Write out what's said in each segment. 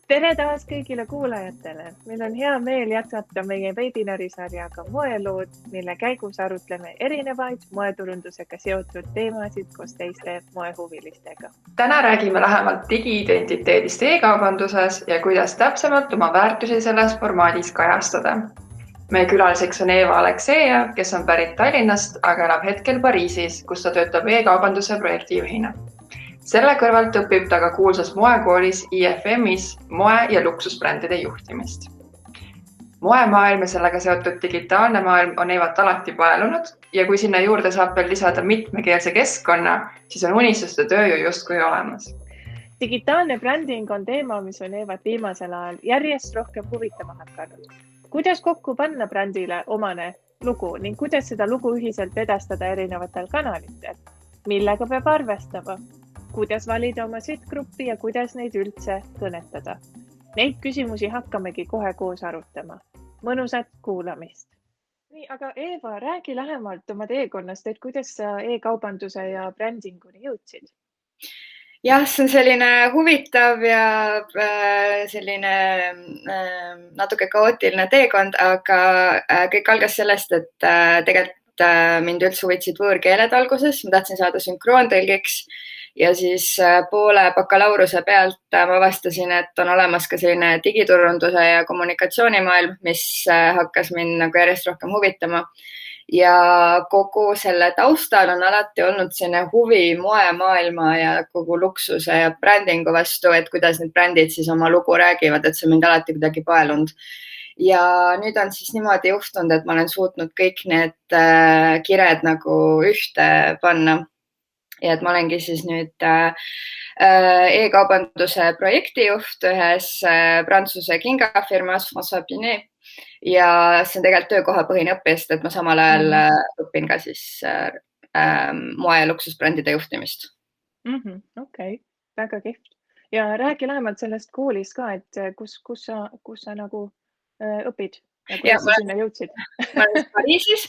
Tere taas kõigile kuulajatele! Meil on hea meel jätkata meie webinarisarjaga moelood, mille käigus arutleme erinevaid moeturundusega seotud teemasid koos teiste moehuvilistega. Täna räägime lähemalt digiidentiteedist e-kaubanduses ja kuidas täpsemalt oma väärtusi selles formaadis kajastada. Meie külaliseks on Eva Aleksejev, kes on pärit Tallinnast, aga elab hetkel Pariisis, kus ta töötab e-kaubanduse projektijuhina. Selle kõrvalt õpib ta ka kuulsas moekoolis IFM-is moe- ja luksusbrändide juhtimist. Moemaailm ja sellega seotud digitaalne maailm on Evat alati paelunud ja kui sinna juurde saab veel lisada mitmekeelse keskkonna, siis on unistuste tööjõu justkui olemas. Digitaalne bränding on teema, mis on Evat viimasel ajal järjest rohkem huvitama hakanud. Kuidas kokku panna brändile omane lugu ning kuidas seda lugu ühiselt edastada erinevatel kanalitel? Millega peab arvestama? Kuidas valida oma sihtgruppi ja kuidas neid üldse kõnetada? Neid küsimusi hakkamegi kohe koos arutama. Mõnusat kuulamist. Nii, aga Eva, räägi lähemalt oma teekonnast, et kuidas sa e-kaubanduse ja brändinguni jõudsid? Jah, see on selline huvitav ja selline natuke kaootiline teekond, aga kõik algas sellest, et tegelikult mind üldse huvitasid võõrkeeled alguses. Ma tahtsin saada sünkroontõlgiks ja siis poole bakalaureuse pealt ma avastasin, et on olemas ka selline digiturunduse ja kommunikatsioonimaailm, mis hakkas mind nagu järjest rohkem huvitama. Ja kogu selle taustal on alati olnud selline huvi moemaailma ja kogu luksuse ja brändingu vastu, et kuidas need brändid siis oma lugu räägivad, et see mind alati kuidagi paelunud. Ja nüüd on siis niimoodi juhtunud, et ma olen suutnud kõik need kired nagu ühte panna. Ja et ma olengi siis nüüd e-kaubanduse projektijuht ühes prantsuse kingafirmas François Pinet. Ja see on tegelikult töökohapõhine õppest, et ma samal ajal õpin ka siis moe- ja luksusbrändide juhtimist. Okei, väga kihvt. Ja räägi lähemalt sellest koolist ka, et kus sa nagu õpid ja kuidas sa sinna jõudsid? Ma olen Pariisis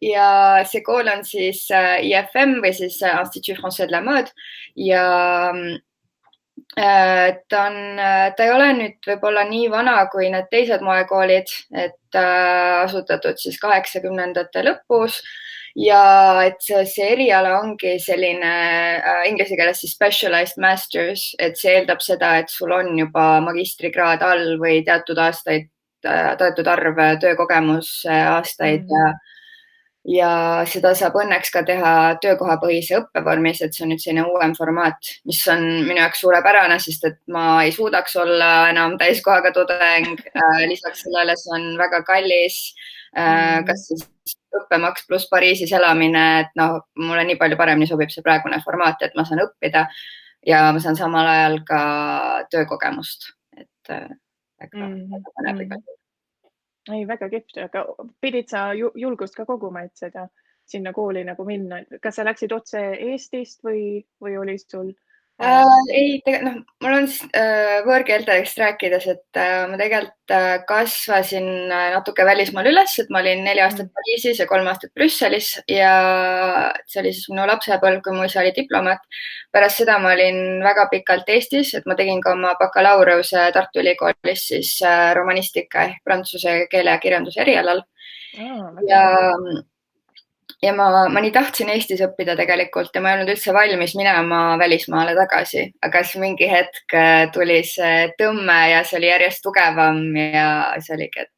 ja see kool on siis IFM või siis Institut Français de la Mode ja ta ei ole nüüd võib-olla nii vana kui need teised moekoolid, et asutatud siis 80ndate lõpus ja et see eriala ongi selline inglise keeles siis specialized masters, et see eeldab seda, et sul on juba magistrikraad all või teatud arv töökogemus aastaid ja seda saab õnneks ka teha töökohapõhise õppevormis, et see on nüüd selline uuem formaat, mis on minu jaoks suurepärane, sest et ma ei suudaks olla enam täiskohaga tudeng. Lisaks sellele see on väga kallis, kas siis õppemaks pluss Pariisis elamine, et mulle nii palju paremini sobib see praegune formaat, et ma saan õppida ja ma saan samal ajal ka töökogemust, et Ei, väga kihvt, aga pidid sa julgust ka koguma, et seda sinna kooli nagu minna. Kas sa läksid otse Eestist või oli sul? Ei, mul on võõrkeeltest rääkides, et ma tegelikult kasvasin natuke välismaal üles, et ma olin 4 aastat Pariisis ja 3 aastat Brüsselis ja see oli siis minu lapsepõlv, kui mu isa oli diplomaat. Pärast seda ma olin väga pikalt Eestis, et ma tegin ka oma bakalaureuse Tartu Ülikoolis siis romanistika ehk prantsuse keele ja kirjanduse erialal. Ja ma nii tahtsin Eestis õppida tegelikult ja ma ei olnud üldse valmis minema välismaale tagasi, aga siis mingi hetk tuli see tõmme ja see oli järjest tugevam ja see oligi, et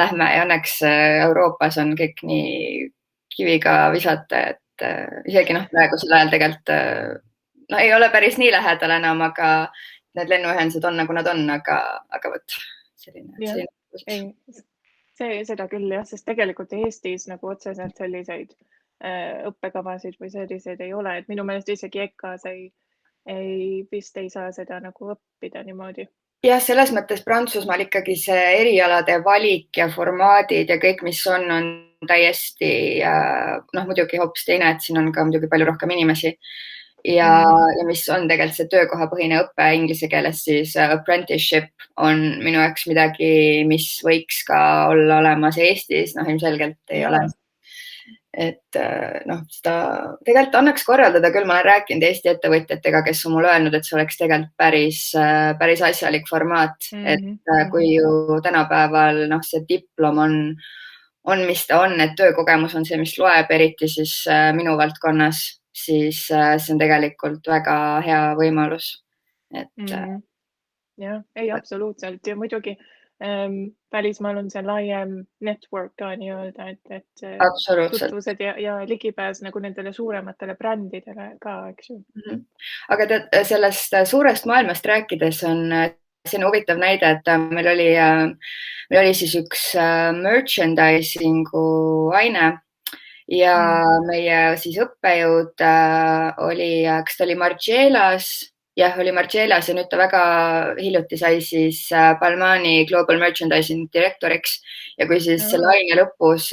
lähme ja õnneks Euroopas on kõik nii kiviga visata, et isegi praegusel ajal tegelikult ei ole päris nii lähedal enam, aga need lennuühendused on nagu nad on, aga võt selline. Seda küll jah, sest tegelikult Eestis nagu otseselt selliseid õppekavasid või selliseid ei ole, et minu meelest isegi EKAs vist ei saa seda nagu õppida niimoodi. Jah, selles mõttes Prantsusmaal ikkagi see erialade valik ja formaadid ja kõik, mis on täiesti muidugi hoopis teine, et siin on ka muidugi palju rohkem inimesi. Ja mis on tegelikult see töökohapõhine õppe inglise keeles, siis apprenticeship on minu jaoks midagi, mis võiks ka olla olemas Eestis, ilmselgelt ei ole. et noh, seda tegelikult annaks korraldada küll, ma olen rääkinud Eesti ettevõtjatega, kes on mulle öelnud, et see oleks tegelikult päris asjalik formaat, et kui ju tänapäeval see diplom on, mis ta on, et töökogemus on see, mis loeb, eriti siis minu valdkonnas, siis see on tegelikult väga hea võimalus. Jah, ei absoluutselt ja muidugi välismaal on see laiem network ka nii-öelda, et tutvused ja ligipääs nagu nendele suurematele brändidele ka, eks ju. Aga tead, sellest suurest maailmast rääkides on siin huvitav näide, et meil oli siis üks merchandising'u aine ja meie siis õppejõud oli, kas ta oli Margiela's? Jah, oli Margiela's ja nüüd ta väga hiljuti sai siis Balmaini Global Merchandising direktoriks ja kui siis selle aine lõpus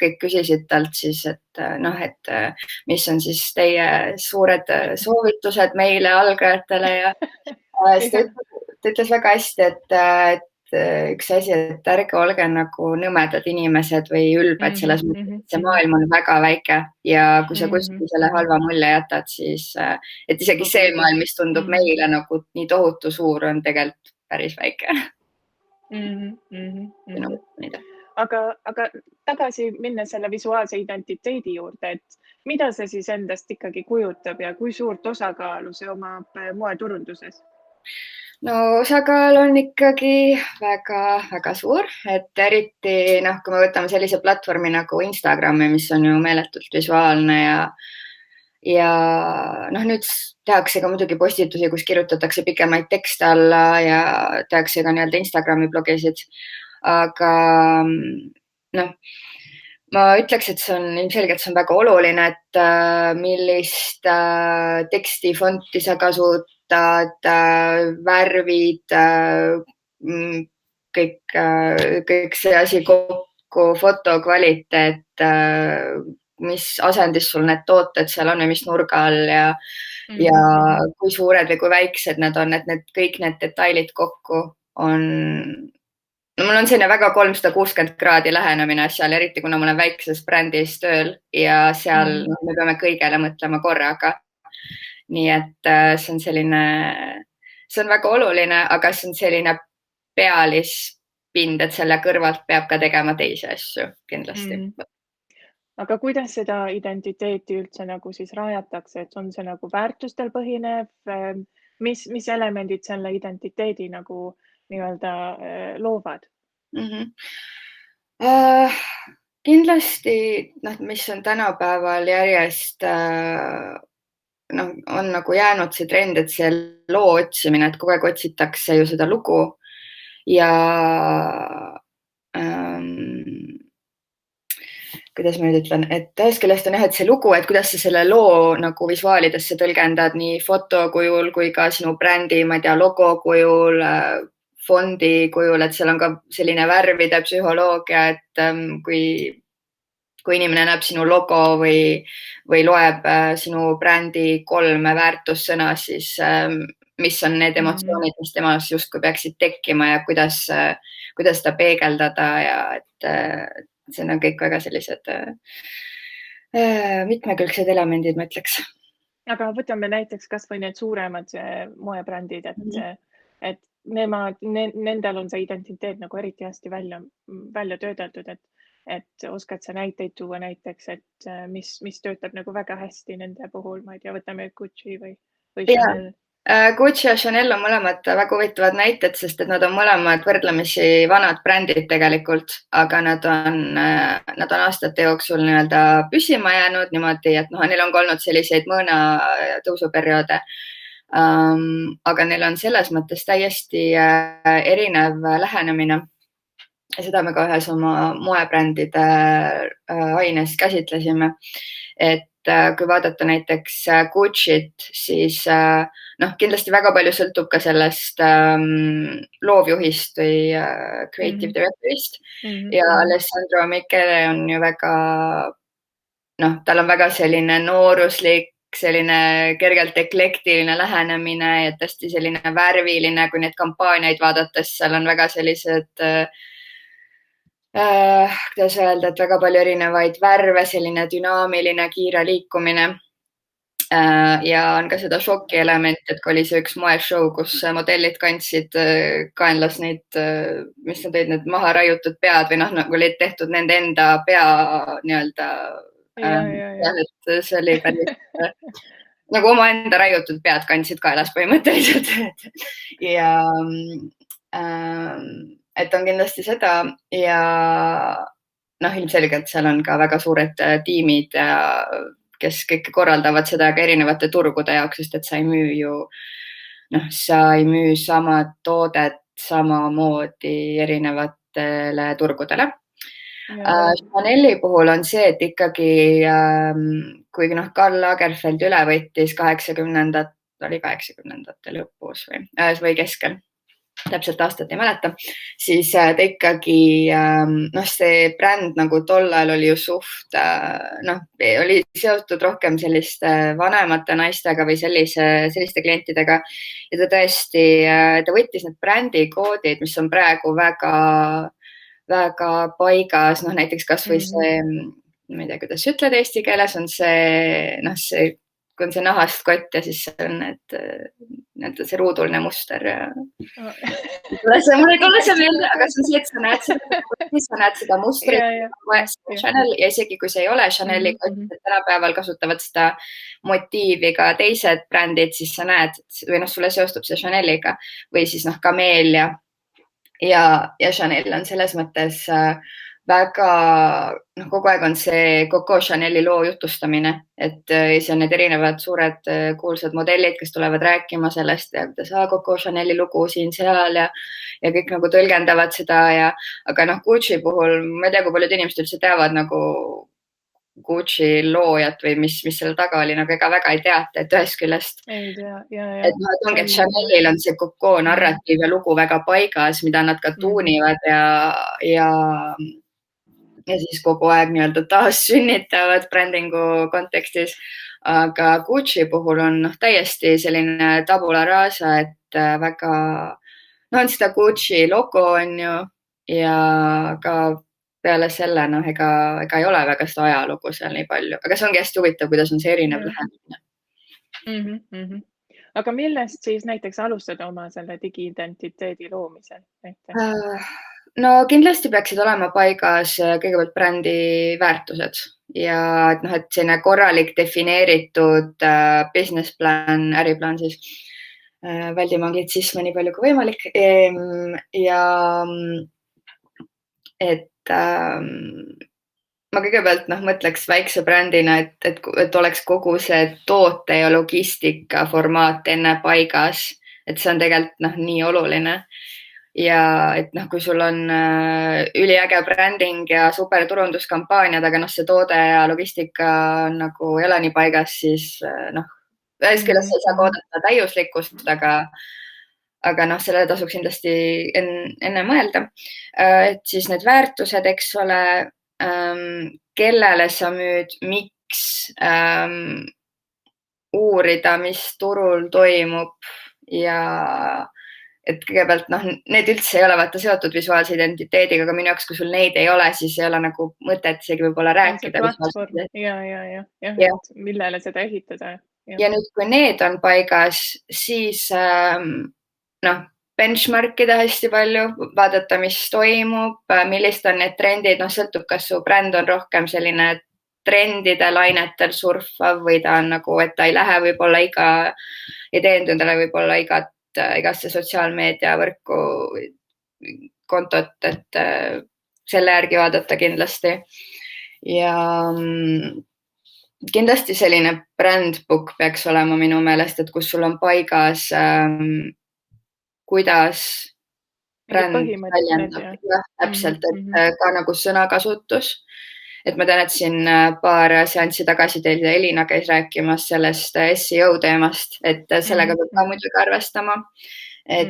kõik küsisid talt siis, et mis on siis teie suured soovitused meile algajatele ja ta ütles väga hästi, et üks asi, et ärge olge nagu nõmedad inimesed või ülbed selles mõttes, et see maailm on väga väike ja kui sa kuskil selle halva mulje jätad, siis et isegi see maailm, mis tundub meile nagu nii tohutu suur, on tegelikult päris väike. Aga tagasi minna selle visuaalse identiteedi juurde, et mida see siis endast ikkagi kujutab ja kui suurt osakaalu see omab moeturunduses? No osakaal on ikkagi väga suur, et eriti kui me võtame sellise platvormi nagu Instagrami, mis on ju meeletult visuaalne ja nüüd tehakse ka muidugi postitusi, kus kirjutatakse pikemaid tekste alla ja tehakse ka nii-öelda Instagrami blogisid, aga ma ütleks, et see on ilmselgelt see on väga oluline, et millist tekstifonti sa kasutad, värvid, kõik see asi kokku, fotokvaliteet, mis asendis sul need tooted seal on või mis nurga all ja kui suured või kui väiksed need on, et kõik need detailid kokku on. No mul on selline väga 360 kraadi lähenemine asjal, eriti kuna ma olen väikeses brändis tööl ja seal me peame kõigele mõtlema korraga. Nii et see on väga oluline, aga see on selline pealispind, et selle kõrvalt peab ka tegema teisi asju kindlasti. Aga kuidas seda identiteeti üldse nagu siis rajatakse, et on see nagu väärtustel põhinev, mis elemendid selle identiteedi nagu nii-öelda loovad? Kindlasti, mis on tänapäeval järjest on nagu jäänud see trend, et see loo otsimine, et kogu aeg otsitakse ju seda lugu ja kuidas ma nüüd ütlen, et ühest küljest on et see lugu, et kuidas sa selle loo nagu visuaalidesse tõlgendad nii foto kujul kui ka sinu brändi, ma ei tea, logo kujul, fondi kujul, et seal on ka selline värvide psühholoogia, et kui inimene näeb sinu logo või loeb sinu brändi 3 väärtussõna, siis mis on need emotsioonid, mis temas justkui peaksid tekkima ja kuidas ta peegeldada ja et see on kõik väga sellised mitmekülgsed elemendid, ma ütleks. Aga võtame näiteks kas või need suuremad moebrändid, et nendel on see identiteet nagu eriti hästi välja töötatud, et oskad sa näiteid tuua näiteks, et mis töötab nagu väga hästi nende puhul, ma ei tea, võtame Gucci või Chanel. Gucci ja Chanel on mõlemad väga huvitavad näited, sest et nad on mõlemad võrdlemisi vanad brändid tegelikult, aga nad on aastate jooksul nii-öelda püsima jäänud niimoodi, et neil on ka olnud selliseid mõõna tõusuperioode. Aga neil on selles mõttes täiesti erinev lähenemine. Ja seda me ka ühes oma moebrändide aines käsitlesime, et kui vaadata näiteks Gucci't, siis kindlasti väga palju sõltub ka sellest loovjuhist või creative directorist ja Alessandro Michele on ju väga, tal on väga selline nooruslik, selline kergelt eklektiline lähenemine ja tõesti selline värviline, kui neid kampaaniaid vaadates, seal on väga sellised kuidas öelda, et väga palju erinevaid värve, selline dünaamiline, kiire liikumine. Ja on ka seda šoki elementi, et kui oli see üks moeshow, kus modellid kandsid kaenlas neid, mis nad olid, need maha raiutud pead või noh, nagu olid tehtud nende enda pea nii-öelda. Et see oli päris nagu omaenda raiutud pead kandsid kaelas põhimõtteliselt. Ja et on kindlasti seda ja noh, ilmselgelt seal on ka väga suured tiimid ja kes kõik korraldavad seda ka erinevate turgude jaoks, sest et sa ei müü ju, noh, sa ei müü sama toodet samamoodi erinevatele turgudele. Chanel'i puhul on see, et ikkagi kui noh, Karl Lagerfeld üle võttis 80ndate lõpus või keskel, täpselt aastat ei mäleta, siis ta ikkagi, noh, see bränd nagu tollal oli ju suht, noh, oli seotud rohkem selliste vanemate naistega või selliste klientidega ja ta tõesti, ta võttis need brändikoodid, mis on praegu väga paigas, noh, näiteks kas või see, ma ei tea, kuidas ütled eesti keeles, on see, noh, see, kui on see nahast kott ja siis on need see ruuduline muster. Mul ei tule see meelde, aga see on see, et sa näed seda mustrit Chanel ja isegi kui see ei ole Chanel'i kott, et tänapäeval kasutavad seda motiivi ka teised brändid, siis sa näed või noh, sulle seostub see Chanel'iga või siis noh, Camellia ja Chanel on selles mõttes väga, noh, kogu aeg on see Coco Chanel'i loo jutustamine, et see on need erinevad suured kuulsad modellid, kes tulevad rääkima sellest ja kuidas Coco Chanel'i lugu siin-seal ja kõik nagu tõlgendavad seda aga noh, Gucci puhul, ma ei tea, kui paljud inimesed üldse teavad nagu Gucci loojat või mis selle taga oli, nagu ega väga ei teata, et ühest küljest. Ei tea, et noh, et ongi, et Chanel'il on see Coco narratiiv ja lugu väga paigas, mida nad ka tuunivad ja siis kogu aeg nii-öelda taas sünnitavad brändingu kontekstis. Aga Gucci puhul on täiesti selline tabula rasa, et väga, no on seda Gucci logo on ju ja ka peale selle, noh, ega ei ole väga seda ajalugu seal nii palju, aga see ongi hästi huvitav, kuidas on see erinev lähenemine. Aga millest siis näiteks alustada oma selle digiidentiteedi loomisel? No kindlasti peaksid olema paigas kõigepealt brändi väärtused ja et noh, et selline korralik defineeritud business plan, äriplaan siis, väldime anglitsisme nii palju kui võimalik ja et ma kõigepealt mõtleks väikse brändina, et oleks kogu see toote ja logistika formaat enne paigas, et see on tegelikult nii oluline. Ja et kui sul on üliäge bränding ja super turunduskampaaniad, aga see toode ja logistika on nagu ei ole nii paigas, siis ühest küljest ei saa oodata täiuslikkust, aga sellele tasuks kindlasti enne mõelda. Et siis need väärtused, eks ole, kellele sa müüd, miks uurida, mis turul toimub ja et kõigepealt need üldse ei ole vaata seotud visuaalse identiteediga, aga minu jaoks, kui sul neid ei ole, siis ei ole nagu mõtet isegi võib-olla rääkida. Ja, millele seda ehitada. Ja nüüd, kui need on paigas, siis benchmarkida hästi palju, vaadata, mis toimub, millist on need trendid, sõltub, kas su bränd on rohkem selline trendide lainetel surfav või ta on nagu, et ta ei lähe võib-olla ei tee endale võib-olla igasse sotsiaalmeedia võrku kontot, et selle järgi vaadata kindlasti. Ja kindlasti selline brandbook peaks olema minu meelest, et kus sul on paigas, kuidas bränd väljendab. Täpselt, et ka nagu sõnakasutus. Et ma tean, et siin paar seanssi tagasi teil Elina käis rääkimas sellest SEO teemast, et sellega peab ka muidugi arvestama. Et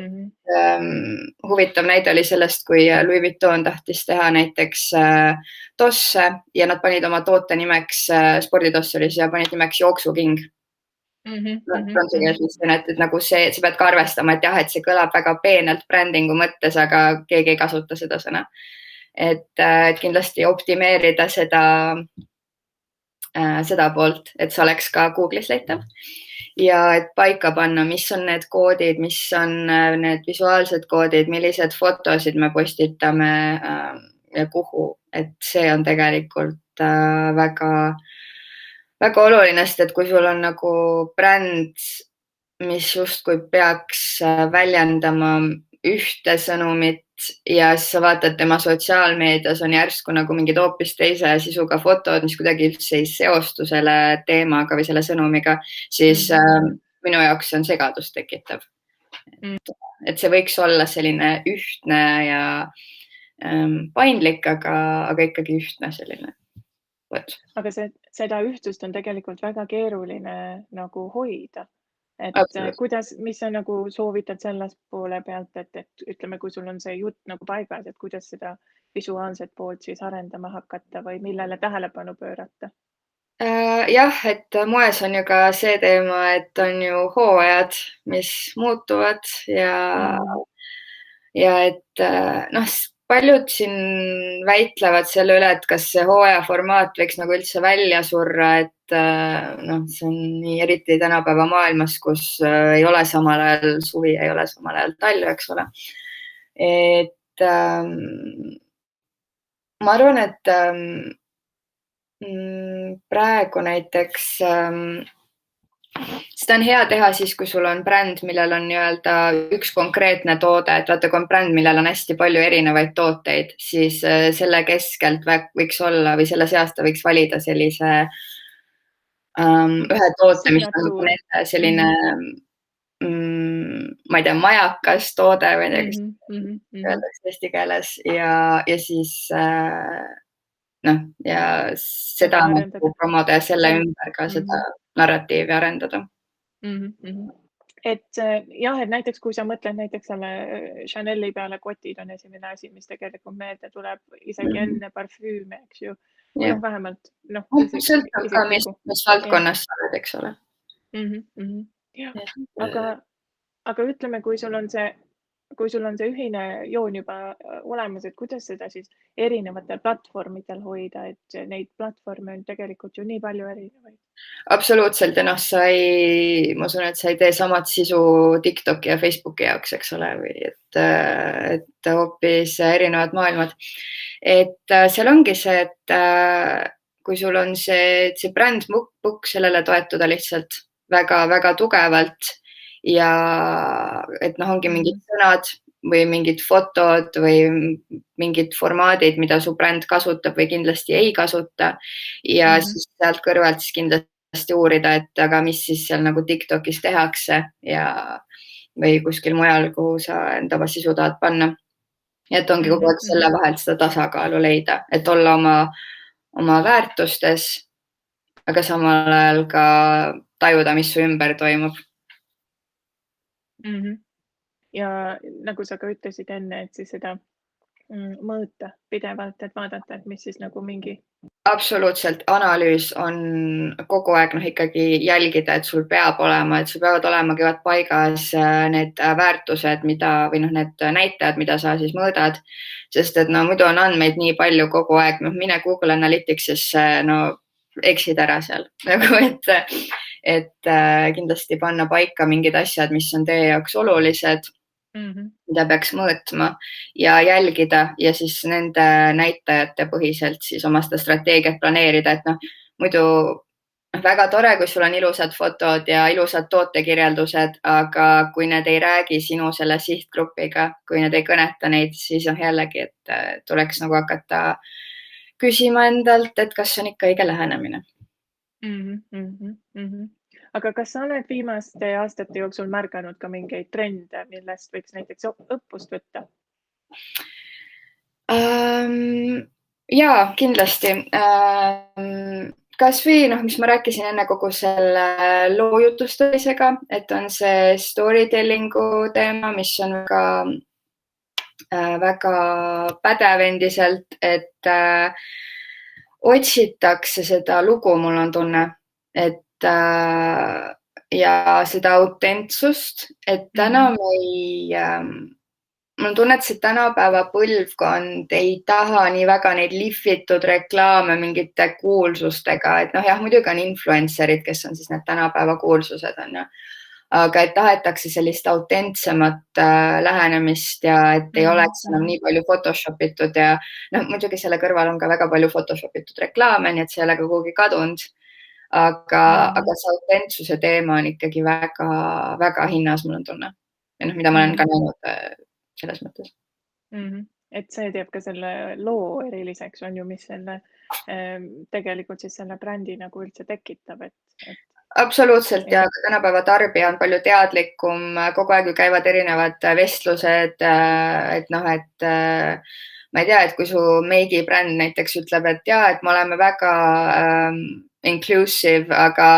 huvitav näide oli sellest, kui Louis Vuitton tahtis teha näiteks tosse ja nad panid oma toote nimeks, sporditoss oli ja panid nimeks jooksuking. Et nagu see pead ka arvestama, et jah, et see kõlab väga peenelt brändingu mõttes, aga keegi ei kasuta seda sõna. et kindlasti optimeerida seda poolt, et see oleks ka Google'is leitav ja et paika panna, mis on need koodid, mis on need visuaalsed koodid, millised fotosid me postitame ja kuhu, et see on tegelikult väga, väga oluline, sest et kui sul on nagu bränd, mis justkui peaks väljendama ühte sõnumit ja siis sa vaatad tema sotsiaalmeedias on järsku nagu mingid hoopis teise sisuga fotod, mis kuidagi üldse ei seostu selle teemaga või selle sõnumiga, siis minu jaoks see on segadust tekitav. Et see võiks olla selline ühtne ja paindlik, aga ikkagi ühtne selline. Aga seda ühtsust on tegelikult väga keeruline nagu hoida. Et kuidas, mis sa nagu soovitad selles poole pealt, et ütleme, kui sul on see jutt nagu paigas, et kuidas seda visuaalset poolt siis arendama hakata või millele tähelepanu pöörata? Jah, et moes on ju ka see teema, et on ju hooajad, mis muutuvad ja et paljud siin väitlevad selle üle, et kas see hooaja formaat võiks nagu üldse välja surra, et see on nii eriti tänapäeva maailmas, kus ei ole samal ajal suvi, ei ole samal ajal talv, eks ole. Et ma arvan, et praegu näiteks seda on hea teha siis, kui sul on bränd, millel on nii-öelda üks konkreetne toode, et vaata, kui on bränd, millel on hästi palju erinevaid tooteid, siis selle keskelt võiks olla või selle seast ta võiks valida sellise ühe toote, mis on nende selline ma ei tea, majakas toode või öeldakse eesti keeles ja siis ja seda promoda ja selle ümber ka seda narratiivi arendada. Et jah, et näiteks kui sa mõtled näiteks selle Chanel'i peale, kotid on esimene asi, mis tegelikult meelde tuleb isegi enne parfüüme, eks ju. Vähemalt. Sõltub ka, mis valdkonnas sa oled, eks ole. Aga ütleme, kui sul on see ühine joon juba olemas, et kuidas seda siis erinevatel platvormidel hoida, et neid platvorme on tegelikult ju nii palju erinevaid. Absoluutselt ja ma usun, et sa ei tee samad sisu TikToki ja Facebooki jaoks, eks ole, või et hoopis erinevad maailmad. Et seal ongi see, et kui sul on see bränd book, sellele toetuda lihtsalt väga-väga tugevalt ja et ongi mingid sõnad või mingid fotod või mingid formaadid, mida su bränd kasutab või kindlasti ei kasuta ja siis sealt kõrvalt siis kindlasti uurida, et aga mis siis seal nagu TikTokis tehakse või kuskil mujal, kuhu sa enda sisu tahad panna. Et ongi kogu aeg selle vahel seda tasakaalu leida, et olla oma väärtustes, aga samal ajal ka tajuda, mis su ümber toimub. Ja nagu sa ka ütlesid enne, et siis seda mõõta pidevalt, et vaadata, et mis siis nagu mingi. Absoluutselt. Analüüs on kogu aeg ikkagi jälgida, et sul peab olema, et sul peavad olema kevad paigas need väärtused, või need näitajad, mida sa siis mõõdad, sest et muidu on andmeid nii palju kogu aeg, mine Google Analyticsisse, eksid ära seal, et kindlasti panna paika mingid asjad, mis on teie jaoks olulised, mida peaks mõõtma ja jälgida ja siis nende näitajate põhiselt siis oma seda strateegiat planeerida, et muidu väga tore, kui sul on ilusad fotod ja ilusad tootekirjeldused, aga kui need ei räägi sinu selle sihtgrupiga, kui need ei kõneta neid, siis jällegi, et tuleks nagu hakata küsima endalt, et kas on ikka õige lähenemine. Aga kas sa oled viimaste aastate jooksul märganud ka mingeid trende, millest võiks näiteks õppust võtta? Jaa, kindlasti. Kas või, mis ma rääkisin enne kogu selle loo jutustamisega, et on see storytellingu teema, mis on väga pädev endiselt, et otsitakse seda lugu, mul on tunne, et ja seda autentsust, et täna mul on tunne, et see tänapäeva põlvkond ei taha nii väga neid lihvitud reklaame mingite kuulsustega, et noh, jah, muidugi on influencerid, kes on siis need tänapäeva kuulsused, on ju. Aga et tahetakse sellist autentsemat lähenemist ja et ei oleks enam nii palju photoshopitud ja noh, muidugi selle kõrval on ka väga palju photoshopitud reklaame, nii et see ei ole ka kuhugi kadunud. Aga see autentsuse teema on ikkagi väga, väga hinnas, mul on tunne. Ja noh, mida ma olen ka näinud selles mõttes. Et see teeb ka selle loo eriliseks, on ju, mis selle tegelikult siis selle brändi nagu üldse tekitab, et Absoluutselt ja tänapäeva tarbija on palju teadlikum, kogu aeg ju käivad erinevad vestlused, et noh, et ma ei tea, et kui su meigibränd näiteks ütleb, et ja, et me oleme väga inclusive, aga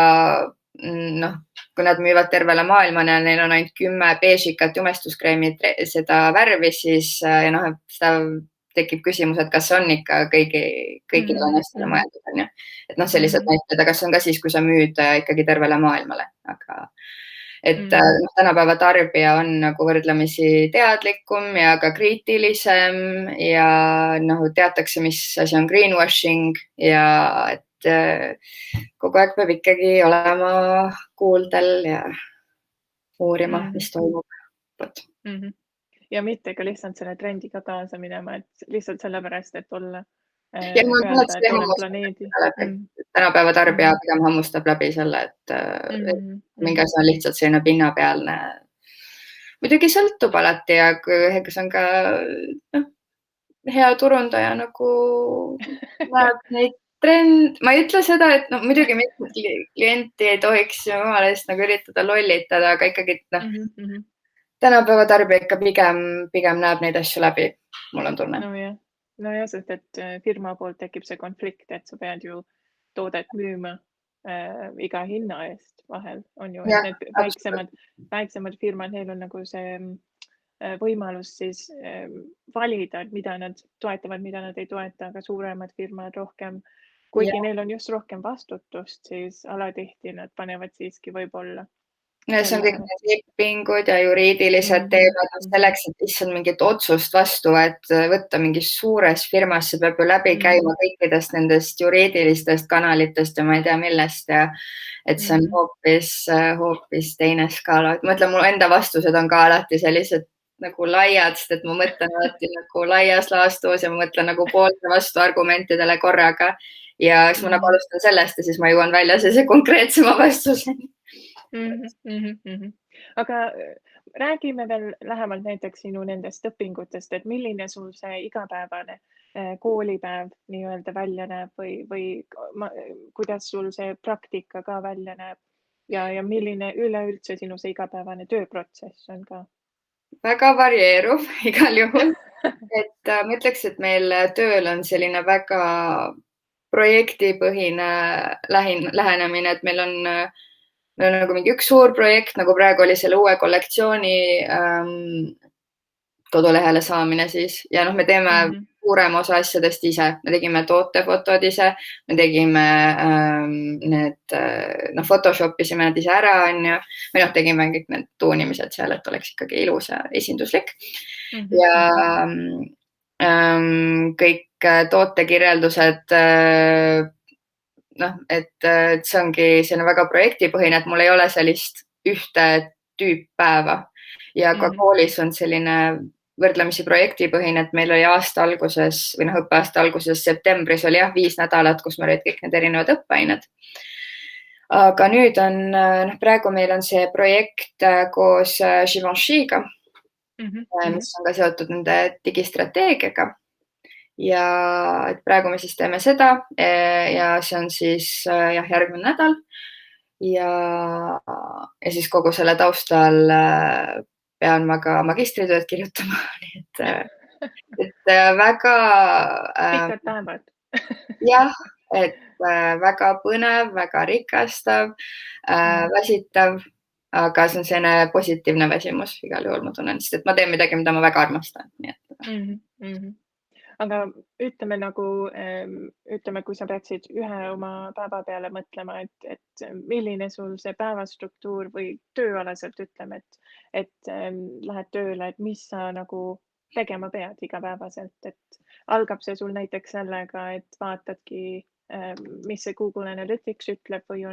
noh, kui nad müüvad tervele maailmale ja neil on ainult 10 beežikat jumestuskreemi seda värvi, siis ja noh, seda tekib küsimus, et kas see on ikka kõigile naistele mõeldud, on ju. Et noh, sellised näited, aga see on ka siis, kui sa müüd ikkagi tervele maailmale, aga et tänapäeva tarbija on nagu võrdlemisi teadlikum ja ka kriitilisem ja noh, teatakse, mis asi on greenwashing ja et kogu aeg peab ikkagi olema kuuldel ja uurima, mis toimub. Ja mitte ka lihtsalt selle trendiga kaasa minema, et lihtsalt sellepärast, et olla tänapäeva tarbija pigem hammustab läbi selle, et mingi asi on lihtsalt selline pinnapealne. Muidugi sõltub alati ja kes on ka hea turundaja nagu näeb neid trend. Ma ei ütle seda, et muidugi mitmed klienti ei tohiks jumala eest nagu üritada lollitada, aga ikkagi tänapäeva tarbija ikka pigem näeb neid asju läbi, mul on tunne. No jah, sest et firma poolt tekib see konflikt, et sa pead ju toodet müüma iga hinna eest vahel, on ju. Need väiksemad firmad, neil on nagu see võimalus siis valida, mida nad toetavad, mida nad ei toeta, aga suuremad firmad rohkem, kuigi neil on just rohkem vastutust, siis alatihti nad panevad siiski võib-olla. See on kõik need lepingud ja juriidilised teemad selleks, et issand mingit otsust vastu, et võtta mingis suures firmas, see peab ju läbi käima kõikidest nendest juriidilistest kanalitest ja ma ei tea millest ja et see on hoopis teine skaala. Ma ütlen, mul enda vastused on ka alati sellised nagu laiad, sest et ma mõtlen alati nagu laias laastus ja ma mõtlen nagu poolte vastu argumentidele korraga ja siis ma nagu alustan sellest ja siis ma jõuan välja sellise konkreetsema vastuseni. Aga räägime veel lähemalt näiteks sinu nendest õpingutest, et milline sul see igapäevane koolipäev nii-öelda välja näeb või kuidas sul see praktika ka välja näeb ja milline üleüldse sinu see igapäevane tööprotsess on ka? Väga varieeruv igal juhul, et ma ütleks, et meil tööl on selline väga projektipõhine lähenemine, et meil on nagu mingi üks suur projekt, nagu praegu oli selle uue kollektsiooni kodulehele saamine siis ja noh, me teeme suurem osa asjadest ise, me tegime tootefotod ise, me tegime need, photoshopisime need ise ära, on ju, või tegime kõik need tuunimised seal, et oleks ikkagi ilus ja esinduslik ja kõik tootekirjeldused et see ongi selline väga projektipõhine, et mul ei ole sellist ühte tüüppäeva ja ka koolis on selline võrdlemisi projektipõhine, et meil oli aasta alguses või õppeaasta alguses septembris oli 5 nädalat, kus meil olid kõik need erinevad õppeained. Aga nüüd on, praegu meil on see projekt koos Givenchy'ga, mis on ka seotud nende digistrateegiaga. Ja et praegu me siis teeme seda ja see on siis järgmine nädal ja siis kogu selle taustal pean ma ka magistritööd kirjutama, nii et väga pikad päevad. Jah, et väga põnev, väga rikastav, väsitav, aga see on selline positiivne väsimus igal juhul, ma tunnen, sest et ma teen midagi, mida ma väga armastan. Nii et aga ütleme, kui sa peaksid ühe oma päeva peale mõtlema, et milline sul see päevastruktuur või tööalaselt ütleme, et lähed tööle, et mis sa nagu tegema pead igapäevaselt, et algab see sul näiteks sellega, et vaatadki, mis see Google Analytics ütleb või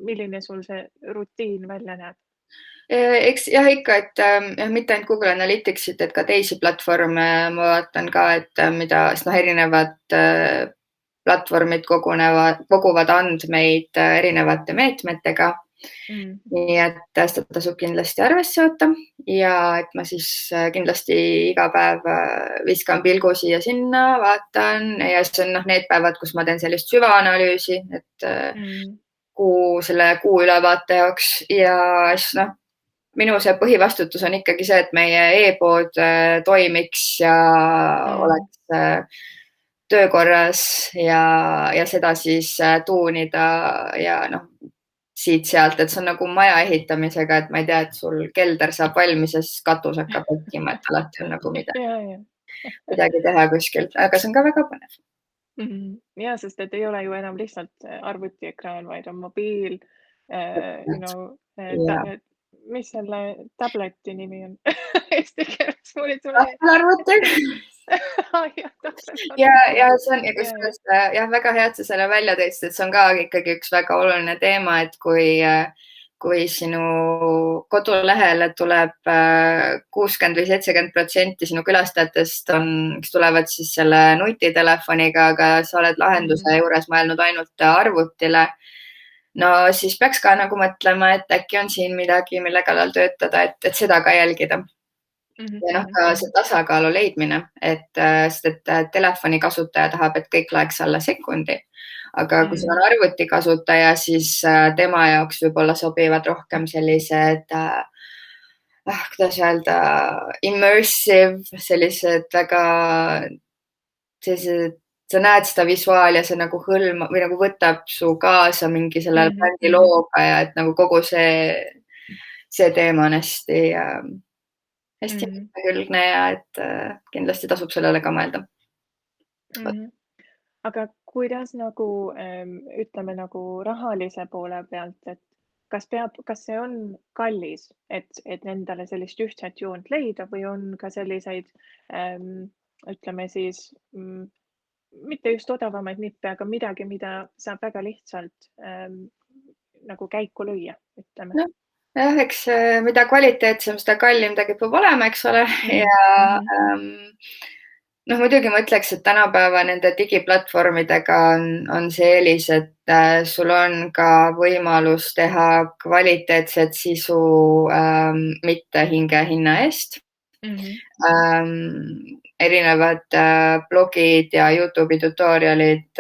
milline sul see rutiin välja näeb? Eks jah ikka, et mitte ainult Google Analyticsit, et ka teisi platvorme ma vaatan ka, et mida erinevad platvormid koguvad andmeid erinevate meetmetega. Nii et seda tasub kindlasti arvesse võtta ja et ma siis kindlasti iga päev viskan pilgu siia-sinna, vaatan ja see on need päevad, kus ma teen sellist süvaanalüüsi, et selle kuu ülevaate jaoks ja siis minu see põhivastutus on ikkagi see, et meie e-pood toimiks ja oleks töökorras ja seda siis tuunida ja siit-sealt, et see on nagu maja ehitamisega, et ma ei tea, et sul kelder saab valmis ja siis katus hakkab tekkima, et alati on nagu midagi teha kuskilt, aga see on ka väga põnev. Ja, sest et ei ole ju enam lihtsalt arvutiekraan, vaid on mobiil, mis selle tableti nimi on eesti keeles? Ja see on jah, väga hea, et sa selle välja tõid, et see on ka ikkagi üks väga oluline teema, et kui sinu kodulehele tuleb 60 või 70% sinu külastajatest kes tulevad siis selle nutitelefoniga, aga sa oled lahenduse juures mõelnud ainult arvutile, no siis peaks ka nagu mõtlema, et äkki on siin midagi, mille kallal töötada, et seda ka jälgida. Ja ka see tasakaalu leidmine, sest telefoni kasutaja tahab, et kõik läheks alla sekundi, aga kui sul on arvuti kasutaja, siis tema jaoks võib-olla sobivad rohkem sellised, kuidas öelda, immersive, sellised väga, sa näed seda visuaali ja see nagu hõlma või nagu võtab su kaasa mingi selle bändi looga ja et nagu kogu see teema on hästi külgne ja et kindlasti tasub sellele ka mõelda. Aga kuidas nagu, ütleme nagu rahalise poole pealt, et kas see on kallis, et endale sellist ühtset joont leida või on ka selliseid, ütleme siis, mitte just odavamaid nippe, aga midagi, mida saab väga lihtsalt nagu käiku lüüa, ütleme. Jah, eks mida kvaliteetsem, seda kallim ta kipub olema, eks ole. Ja muidugi ma ütleks, et tänapäeva nende digiplatvormidega on see eelis, et sul on ka võimalus teha kvaliteetset sisu mitte hingehinna eest. Erinevad blogid ja YouTube'i tutorialid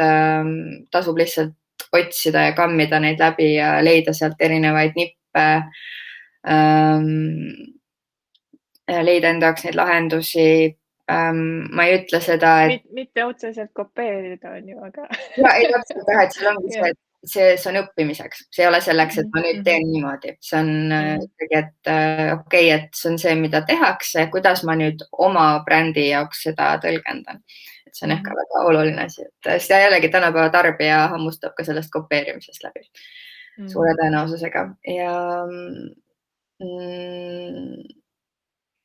tasub lihtsalt otsida ja kammida neid läbi ja leida sealt erinevaid nippe, leida enda jaoks neid lahendusi. Ma ei ütle seda, et mitte otseselt kopeerida on ju, aga ja ei täpselt jah, et seal ongi see on õppimiseks, see ei ole selleks, et ma nüüd teen niimoodi, see on ikkagi, et okei, et see on see, mida tehakse, kuidas ma nüüd oma brändi jaoks seda tõlgendan. Et see on ehk väga oluline asi, et seda jällegi tänapäeva tarbija hammustab ka sellest kopeerimisest läbi suure tõenäosusega ja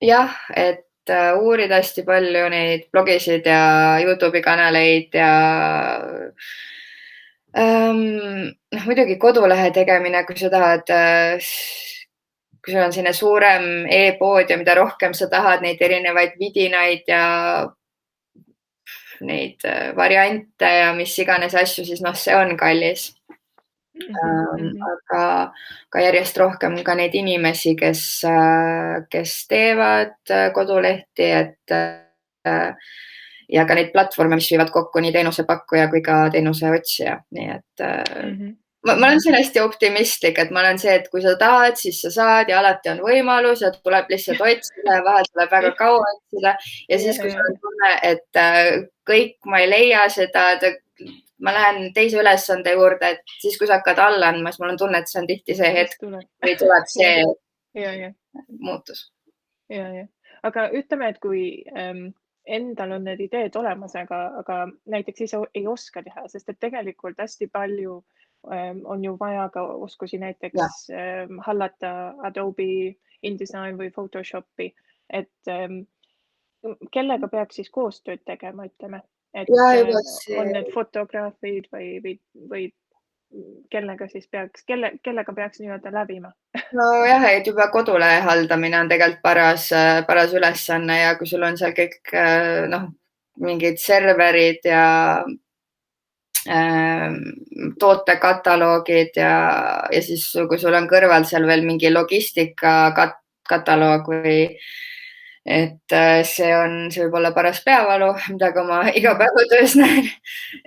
jah, et uurida hästi palju neid blogisid ja YouTube'i kanaleid ja muidugi kodulehe tegemine, kui sa tahad, kui sul on selline suurem e-pood ja mida rohkem sa tahad neid erinevaid vidinaid ja neid variante ja mis iganes asju, siis see on kallis. Aga ka järjest rohkem ka neid inimesi, kes teevad kodulehti, ja ka neid platvorme, mis viivad kokku nii teenusepakkuja kui ka teenuseotsija. Nii et ma olen siin hästi optimistlik, et ma olen see, et kui sa tahad, siis sa saad ja alati on võimalus ja tuleb lihtsalt otsida ja vahel tuleb väga kaua otsida ja siis, kui sa on tunne, et kõik ma ei leia seda, ma lähen teise ülesande juurde, et siis, kui sa hakkad alla andma, siis mul on tunne, et see on tihti see hetk, või tuleb see muutus. Ja. Aga ütleme, et kui endal on need ideed olemas, aga näiteks ise ei oska teha, sest et tegelikult hästi palju on ju vaja ka oskusi näiteks hallata Adobe InDesign või Photoshopi, et kellega peaks siis koostööd tegema, ütleme, et ja juba on see, need fotograafid või kellega siis peaks, kellega peaks nii-öelda läbima? nojah, et juba kodulehe haldamine on tegelikult paras ülesanne ja kui sul on seal kõik noh, mingid serverid ja tootekataloogid ja siis, kui sul on kõrval seal veel mingi logistika kataloog või et see võib olla paras peavalu, mida ka ma igapäevatöös näen.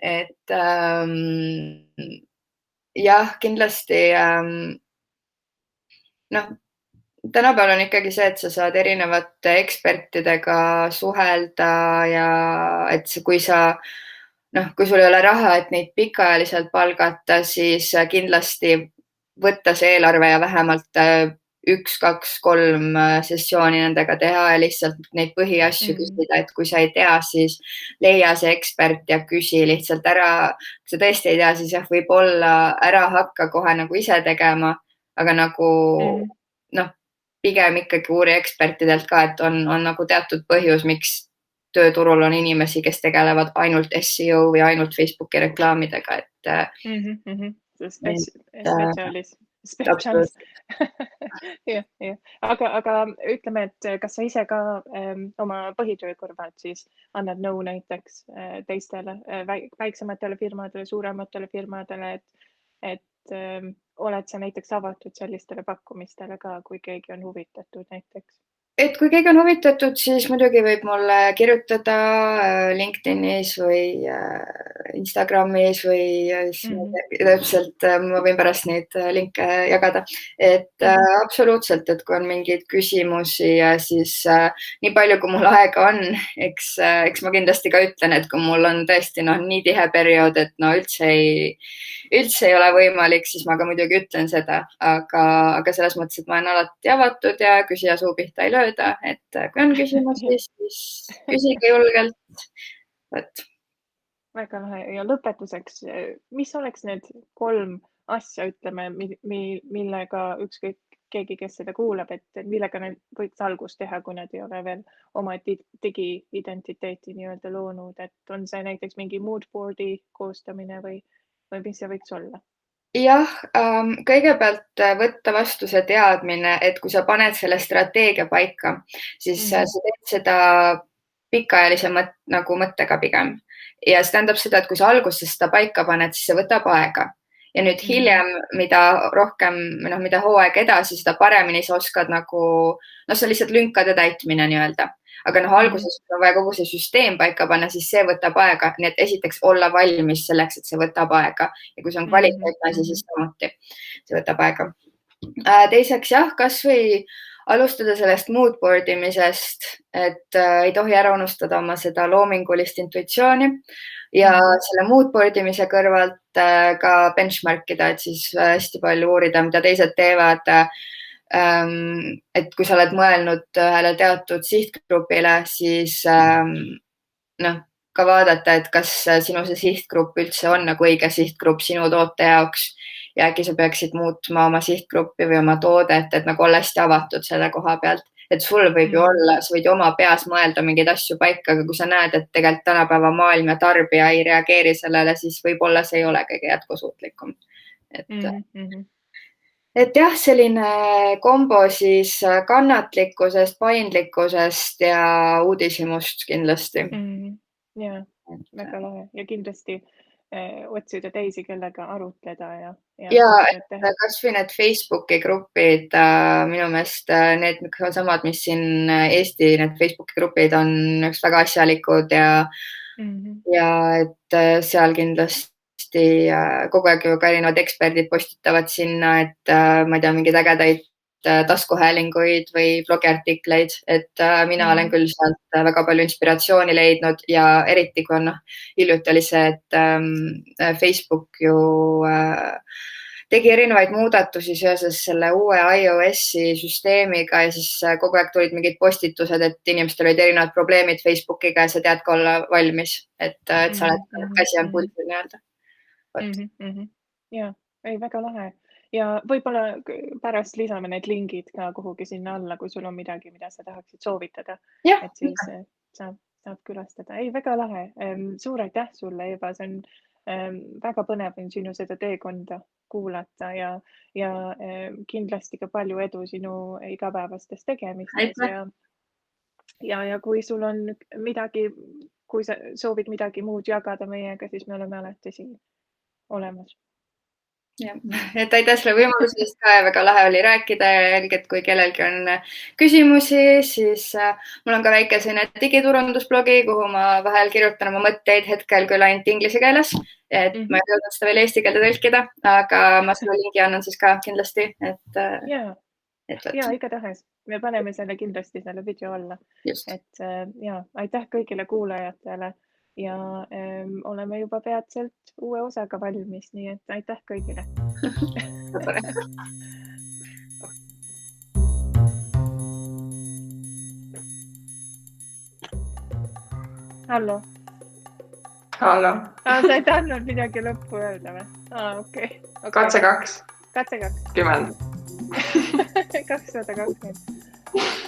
Et jah, kindlasti noh, tänapäeval on ikkagi see, et sa saad erinevate ekspertidega suhelda ja et kui sul ei ole raha, et neid pikaajaliselt palgata, siis kindlasti võtta see eelarve ja vähemalt 1, 2, 3 sessiooni nendega teha ja lihtsalt neid põhiasju küsida, et kui sa ei tea, siis leia see ekspert ja küsi lihtsalt ära. Kui sa tõesti ei tea, siis jah, võib-olla ära hakka kohe nagu ise tegema, aga nagu pigem ikkagi uuri ekspertidelt ka, et on nagu teatud põhjus, miks tööturul on inimesi, kes tegelevad ainult SEO või ainult Facebooki reklaamidega, et spetsialist. Aga ütleme, et kas sa ise ka oma põhitöö kõrvalt siis annad nõu näiteks teistele väiksematele firmadele, suurematele firmadele, et oled sa näiteks avatud sellistele pakkumistele ka, kui keegi on huvitatud näiteks? Et kui keegi on huvitatud, siis muidugi võib mulle kirjutada LinkedInis või Instagramis või täpselt, ma võin pärast neid linke jagada. Et absoluutselt, et kui on mingeid küsimusi ja siis nii palju, kui mul aega on, eks ma kindlasti ka ütlen, et kui mul on tõesti nii tihe periood, et üldse ei ole võimalik, siis ma ka muidugi ütlen seda, aga selles mõttes, et ma olen alati avatud ja küsija suu pihta ei löö. Et kui on küsimusi, siis küsige julgelt. Väga lahe ja lõpetuseks, mis oleks need 3 asja, ütleme, millega ükskõik keegi, kes seda kuulab, et millega nad võiks algust teha, kui nad ei ole veel oma digiidentiteeti nii-öelda loonud, et on see näiteks mingi moodboardi koostamine või mis see võiks olla? Jah, kõigepealt võtta vastu see teadmine, et kui sa paned selle strateegia paika, siis sa teed seda pikaajalise mõttega pigem. Ja see tähendab seda, et kui sa alguses seda paika paned, siis see võtab aega. Ja nüüd hiljem, mida rohkem, mida hooaeg edasi, seda paremini sa oskad see on lihtsalt lünkade täitmine nii-öelda. Aga alguses on vaja kogu see süsteem paika panna, siis see võtab aega. Nii et esiteks olla valmis selleks, et see võtab aega. Ja kui see on kvaliteetne asi, siis samuti see võtab aega. Teiseks jah, kas või alustada sellest moodboard imisest, et ei tohi ära unustada oma seda loomingulist intuitsiooni ja selle moodboard imise kõrvalt ka benchmarkida, et siis hästi palju uurida, mida teised teevad. Et kui sa oled mõelnud ühele teatud sihtgrupile, siis ka vaadata, et kas sinu see sihtgrupp üldse on nagu õige sihtgrupp sinu toote jaoks ja äkki sa peaksid muutma oma sihtgruppi või oma toodet, et olla hästi avatud selle koha pealt. Et sul võib ju olla, sa võid oma peas mõelda mingeid asju paika, aga kui sa näed, et tegelikult tänapäeva maailm ja tarbija ei reageeri sellele, siis võib-olla see ei ole kõige jätkusuutlikum. Et jah, selline kombo siis kannatlikkusest, paindlikkusest ja uudishimust kindlasti. Ja, väga lahe ja kindlasti otsida teisi, kellega arutleda ja kas või need Facebooki grupid, minu meelest need samad, mis siin Eesti, need Facebooki grupid on üks väga asjalikud ja et seal kindlasti kogu aeg ju ka erinevad eksperdid postitavad sinna, et ma ei tea, mingeid ägedaid taskuhäälinguid või blogiartikleid, et mina olen küll sealt väga palju inspiratsiooni leidnud ja eriti kui hiljuti oli see, et Facebook ju tegi erinevaid muudatusi seoses selle uue iOS-i süsteemiga ja siis kogu aeg tulid mingid postitused, et inimestel olid erinevad probleemid Facebookiga ja sa tead ka olla valmis, et sa oled käsi on pulsil nii-öelda. Ja, ei väga lahe ja võib-olla pärast lisame need lingid ka kuhugi sinna alla, kui sul on midagi, mida sa tahaksid soovitada. Et siis saab külastada. Ei, väga lahe. Suur aitäh sulle, Eva. See on väga põnev on sinu seda teekonda kuulata ja kindlasti ka palju edu sinu igapäevastes tegemistes Aitäh. ja kui sul on midagi, kui sa soovid midagi muud jagada meiega, siis me oleme alati siin olemas. Ja, et aitäh selle võimaluse eest ka ja väga lahe oli rääkida ja jälgi, et kui kellelgi on küsimusi, siis mul on ka väike selline digiturundusblogi, kuhu ma vahel kirjutan oma mõtteid hetkel küll ainult inglise keeles, et ma ei jõudnud seda veel eesti keelde tõlkida, aga ma selle lingi annan siis ka kindlasti, et ja igatahes me paneme selle kindlasti selle video alla, et ja aitäh kõigile kuulajatele ja oleme juba peatselt uue osaga valmis, nii et aitäh kõigile. Hallo. Hallo. Sa ei tahtnud midagi lõppu öelda või? Okei. Katse 2. Katse 2. 10. 220.